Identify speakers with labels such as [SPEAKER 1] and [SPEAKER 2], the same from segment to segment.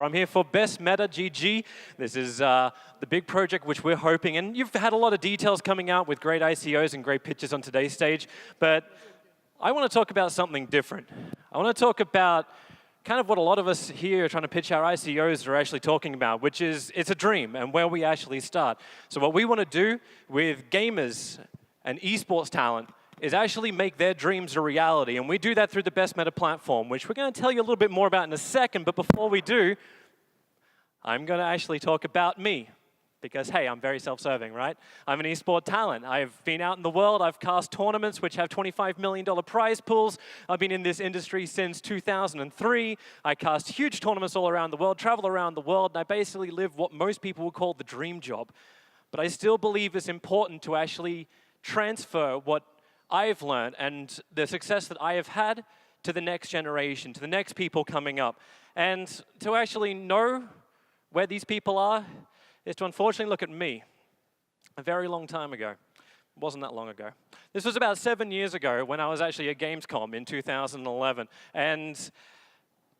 [SPEAKER 1] I'm here for BestMeta GG. This is the big project which we're hoping, and you've had a lot of details coming out with great ICOs and great pitches on today's stage, but I want to talk about something different. I want to talk about kind of what a lot of us here trying to pitch our ICOs are actually talking about, which is it's a dream and where we actually start. So what we want to do with gamers and esports talent is actually make their dreams a reality. And we do that through the BestMeta platform, which we're going to tell you a little bit more about in a second. But before we do, I'm going to actually talk about me. Because, hey, I'm very self-serving, right? I'm an esport talent. I've been out in the world. I've cast tournaments which have $25 million prize pools. I've been in this industry since 2003. I cast huge tournaments all around the world, travel around the world, and I basically live what most people would call the dream job. But I still believe it's important to actually transfer what I've learned and the success that I have had to the next generation, to the next people coming up. And to actually know where these people are is to unfortunately look at me a very long time ago. It wasn't that long ago. This was about 7 years ago when I was actually at Gamescom in 2011. And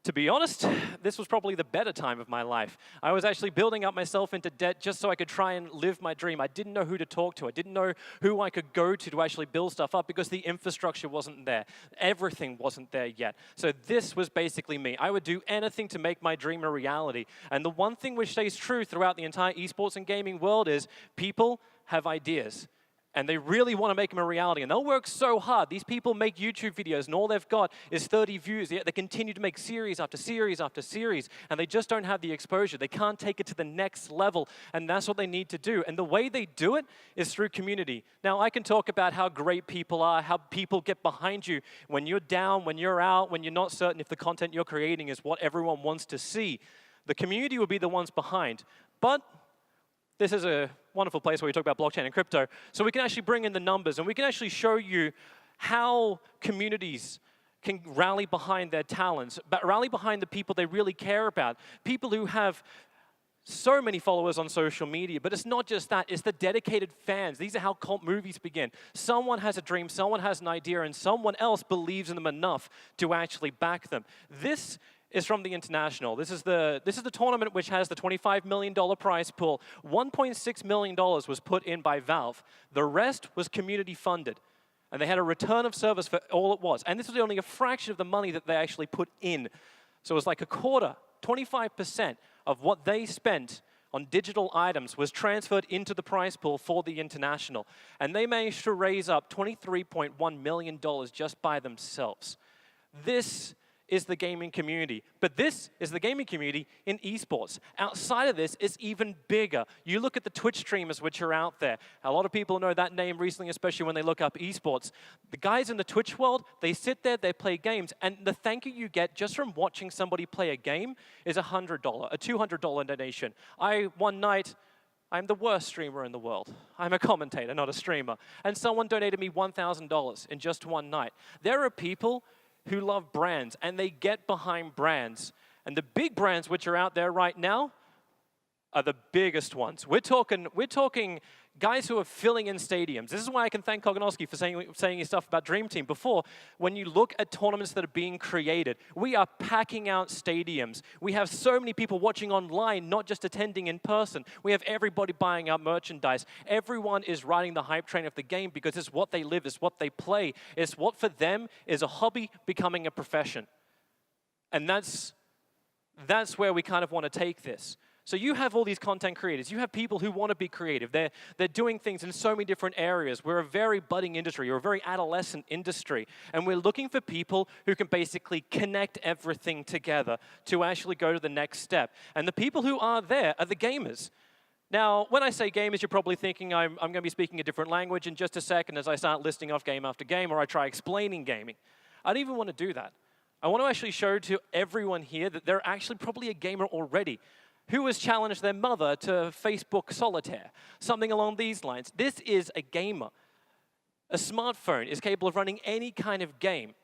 [SPEAKER 1] to be honest, this was probably the better time of my life. I was actually building up myself into debt just so I could try and live my dream. I didn't know who to talk to. I didn't know who I could go to actually build stuff up because the infrastructure wasn't there. Everything wasn't there yet. So this was basically me. I would do anything to make my dream a reality. And the one thing which stays true throughout the entire esports and gaming world is people have ideas. And they really want to make them a reality. And they'll work so hard. These people make YouTube videos, and all they've got is 30 views. Yet they continue to make series after series after series. And they just don't have the exposure. They can't take it to the next level. And that's what they need to do. And the way they do it is through community. Now, I can talk about how great people are, how people get behind you when you're down, when you're out, when you're not certain if the content you're creating is what everyone wants to see. The community will be the ones behind. But this is a wonderful place where we talk about blockchain and crypto. So we can actually bring in the numbers, and we can actually show you how communities can rally behind their talents, but rally behind the people they really care about, people who have so many followers on social media. But it's not just that, it's the dedicated fans. These are how cult movies begin. Someone has a dream, someone has an idea, and someone else believes in them enough to actually back them. This is from the International. This is the tournament which has the $25 million prize pool. $1.6 million was put in by Valve. The rest was community funded. And they had a return of service for all it was. And this was only a fraction of the money that they actually put in. So it was like a quarter, 25% of what they spent on digital items was transferred into the prize pool for the International. And they managed to raise up $23.1 million just by themselves. This is the gaming community. But this is the gaming community in esports. Outside of this, it's even bigger. You look at the Twitch streamers which are out there. A lot of people know that name recently, especially when they look up esports. The guys in the Twitch world, they sit there, they play games, and the thank you get just from watching somebody play a game is $100, a $200 donation. One night, I'm the worst streamer in the world. I'm a commentator, not a streamer. And someone donated me $1,000 in just one night. There are people who love brands, and they get behind brands. And the big brands which are out there right now are the biggest ones. We're talking guys who are filling in stadiums. This is why I can thank Kogonowski for saying his stuff about Dream Team before. When you look at tournaments that are being created, we are packing out stadiums. We have so many people watching online, not just attending in person. We have everybody buying our merchandise. Everyone is riding the hype train of the game because it's what they live, it's what they play. It's what for them is a hobby becoming a profession. And that's where we kind of want to take this. So you have all these content creators. You have people who want to be creative. They're doing things in so many different areas. We're a very budding industry. We're a very adolescent industry. And we're looking for people who can basically connect everything together to actually go to the next step. And the people who are there are the gamers. Now, when I say gamers, you're probably thinking I'm going to be speaking a different language in just a second as I start listing off game after game or I try explaining gaming. I don't even want to do that. I want to actually show to everyone here that they're actually probably a gamer already. Who has challenged their mother to Facebook solitaire? Something along these lines. This is a gamer. A smartphone is capable of running any kind of game.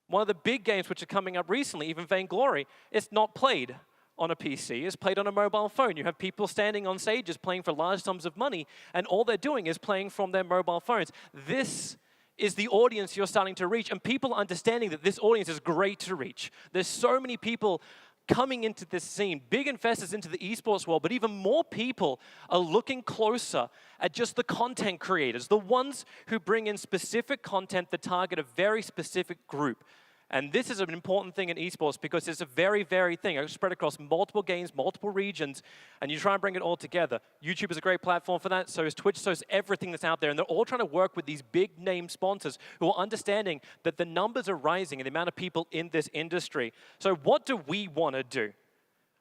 [SPEAKER 1] One of the big games which are coming up recently, even Vainglory, it's not played on a PC, it's played on a mobile phone. You have people standing on stages playing for large sums of money, and all they're doing is playing from their mobile phones. This is the audience you're starting to reach, and people understanding that this audience is great to reach. There's so many people coming into this scene, big investors into the esports world, but even more people are looking closer at just the content creators, the ones who bring in specific content that target a very specific group. And this is an important thing in esports because it's a very varied thing. It's spread across multiple games, multiple regions, and you try and bring it all together. YouTube is a great platform for that, so is Twitch, so is everything that's out there. And they're all trying to work with these big name sponsors who are understanding that the numbers are rising and the amount of people in this industry. So what do we want to do?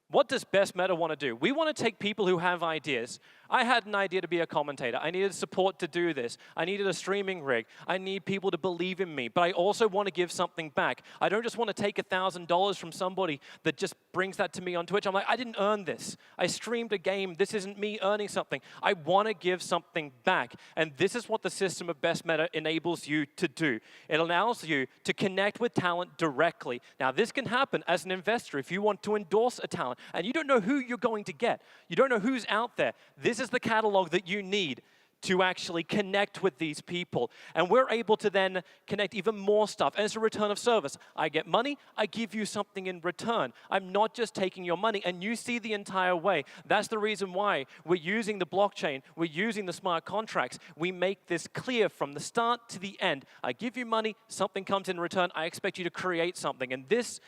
[SPEAKER 1] What does BestMeta want to do? We want to take people who have ideas. I had an idea to be a commentator. I needed support to do this. I needed a streaming rig. I need people to believe in me. But I also want to give something back. I don't just want to take $1,000 from somebody that just brings that to me on Twitch. I'm like, I didn't earn this. I streamed a game. This isn't me earning something. I want to give something back. And this is what the system of BestMeta enables you to do. It allows you to connect with talent directly. Now, this can happen as an investor if you want to endorse a talent and you don't know who you're going to get. You don't know who's out there. This is the catalog that you need to actually connect with these people. And we're able to then connect even more stuff. And it's a return of service. I get money, I give you something in return. I'm not just taking your money, and you see the entire way. That's the reason why we're using the blockchain, we're using the smart contracts. We make this clear from the start to the end. I give you money, something comes in return, I expect you to create something. And this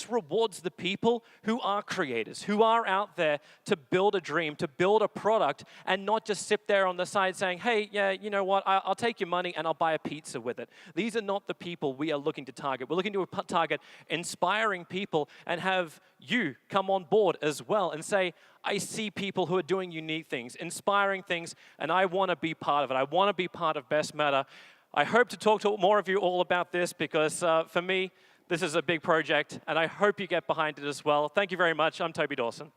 [SPEAKER 1] rewards the people who are creators, who are out there to build a dream, to build a product, and not just sit there on the side saying, hey, yeah, you know what, I'll take your money and I'll buy a pizza with it. These are not the people we are looking to target. We're looking to target inspiring people and have you come on board as well and say, I see people who are doing unique things, inspiring things, and I want to be part of it. I want to be part of BestMeta. I hope to talk to more of you all about this because for me, this is a big project, and I hope you get behind it as well. Thank you very much. I'm Toby Dawson.